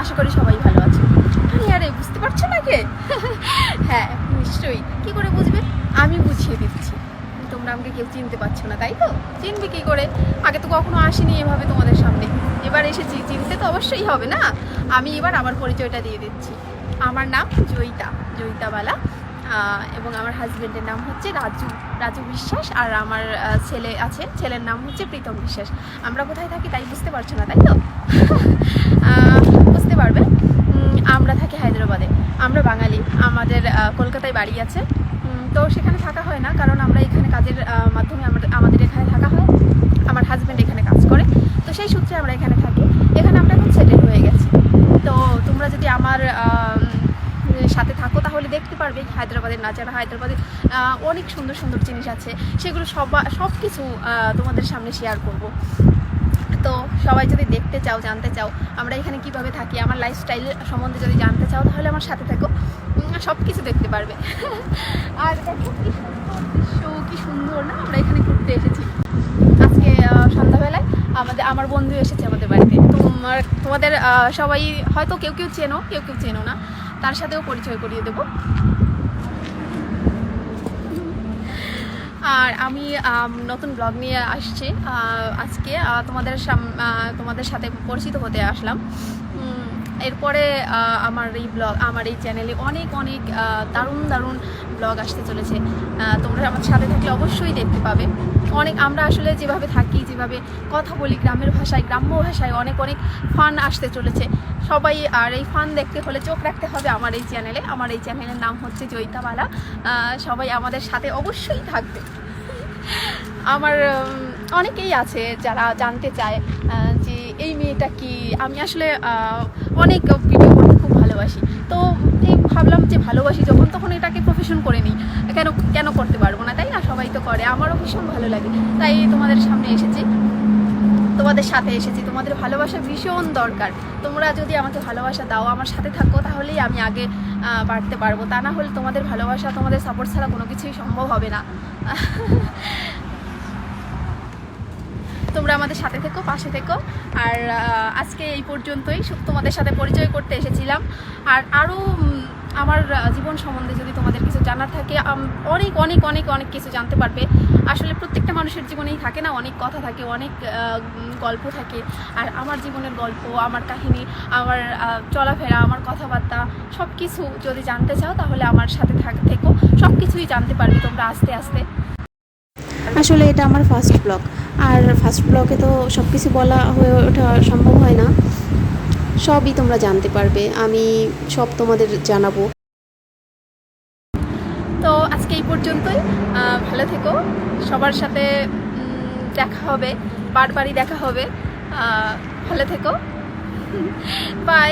আশা করি সবাই ভালো আছে। আরে বুঝতে পারছো না কে? হ্যাঁ নিশ্চয়ই, কি করে বুঝবে, আমি বুঝিয়ে দিচ্ছি। তোমরা আমাকে কেউ চিনতে পারছো না, তাই তো? চিনবে কি করে, আগে তো কখনো আসিনি এভাবে তোমাদের সামনে, এবার এসেছি, চিনতে তো অবশ্যই হবে না। আমি এবার আমার পরিচয়টা দিয়ে দিচ্ছি। আমার নাম জয়িতাবালা, এবং আমার হাজব্যান্ডের নাম হচ্ছে রাজু বিশ্বাস, আর আমার ছেলে আছে, ছেলের নাম হচ্ছে প্রীতম বিশ্বাস। আমরা কোথায় থাকি তাই বুঝতে পারছো না, তাই তো? বুঝতে পারবে। আমরা থাকি হায়দ্রাবাদে, আমরা বাঙালি, আমাদের কলকাতায় বাড়ি আছে। তো সেখানে থাকা হয় না, কারণ আমরা এখানে কাজের মাধ্যমে আমাদের এখানে থাকা হয়। আমার হাজব্যান্ড এখানে কাজ করে, তো সেই সূত্রে আমরা এখানে থাকি। এখানে আমরা এখন সেটেল হয়ে গেছি। তো তোমরা যদি আমার সাথে থাকো তাহলে দেখতে পারবে হায়দ্রাবাদের নাচারা, হায়দ্রাবাদের অনেক সুন্দর সুন্দর জিনিস আছে, সেগুলো সব কিছু তোমাদের সামনে শেয়ার করব। তো সবাই যদি দেখতে চাও, জানতে চাও আমরা এখানে কিভাবে থাকি, আমার লাইফস্টাইল সম্বন্ধে যদি জানতে চাও তাহলে আমার সাথে থাকো, সব কিছু দেখতে পারবে। আর দেখো কি সুন্দর দৃশ্য, কি সুন্দর না, আমরা এখানে ঘুরতে এসেছি আজকে সন্ধ্যাবেলায়। আমার বন্ধু এসেছে আমাদের বাড়িতে, তোমাদের সবাই হয়তো কেউ কেউ চেনো না, তার সাথেও পরিচয় করিয়ে দেবো। আর আমি নতুন ব্লগ নিয়ে আসছি আজকে, তোমাদের সাথে পরিচিত হতে আসলাম। এরপরে আমার এই চ্যানেলে অনেক দারুণ ব্লগ আসতে চলেছে। তোমরা আমার সাথে থাকলে অবশ্যই দেখতে পাবে। আমরা আসলে যেভাবে থাকি, যেভাবে কথা বলি গ্রাম্য ভাষায় অনেক ফান আসতে চলেছে সবাই। আর এই ফান দেখতে হলে চোখ রাখতে হবে আমার এই চ্যানেলের নাম হচ্ছে জয়িতাবালা। সবাই আমাদের সাথে অবশ্যই থাকবে। আমার অনেকেই আছে যারা জানতে চায় যে এই মেয়েটা কি। আমি আসলে অনেক ভিডিও করতে খুব ভালোবাসি, তো এই ভাবলাম যে ভালোবাসি যখন, তখন এটাকে প্রফেশন করে নিই। কেন করতে পারবো না, তাই না? সবাই তো করে, আমারও ভীষণ ভালো লাগে, তাই তোমাদের সামনে এসেছি, তোমাদের সাথে এসেছি। তোমাদের ভালোবাসা ভীষণ দরকার। তোমরা যদি আমাকে ভালোবাসা দাও, আমার সাথে থাকো, তাহলেই আমি আগে বাড়তে পারবো। তা না হলে তোমাদের ভালোবাসা, তোমাদের সাপোর্ট ছাড়া কোনো কিছুই সম্ভব হবে না। তোমরা আমাদের সাথে থেকো, পাশে থেকো। আর আজকে এই পর্যন্তই, তোমাদের সাথে পরিচয় করতে এসেছিলাম। আর আরও আমার জীবন সম্বন্ধে যদি তোমাদের কিছু জানার থাকে, অনেক কিছু জানতে পারবে। আসলে প্রত্যেকটা মানুষের জীবনেই থাকে না, অনেক কথা থাকে, অনেক গল্প থাকে। আর আমার জীবনের গল্প, আমার কাহিনী, আমার চলাফেরা, আমার কথাবার্তা, সব কিছু যদি জানতে চাও তাহলে আমার সাথে থেকো, সব কিছুই জানতে পারবে তোমরা আস্তে আস্তে। আসলে এটা আমার ফার্স্ট ব্লগ, আর ফার্স্ট ব্লগে তো সব কিছু বলা হয়ে ওঠা সম্ভব হয় না। সবই তোমরা জানতে পারবে, আমি সব তোমাদের জানাবো। তো আজকে এই পর্যন্তই, ভালো থেকো, সবার সাথে দেখা হবে, বারবারই দেখা হবে। ভালো থেকো, বাই।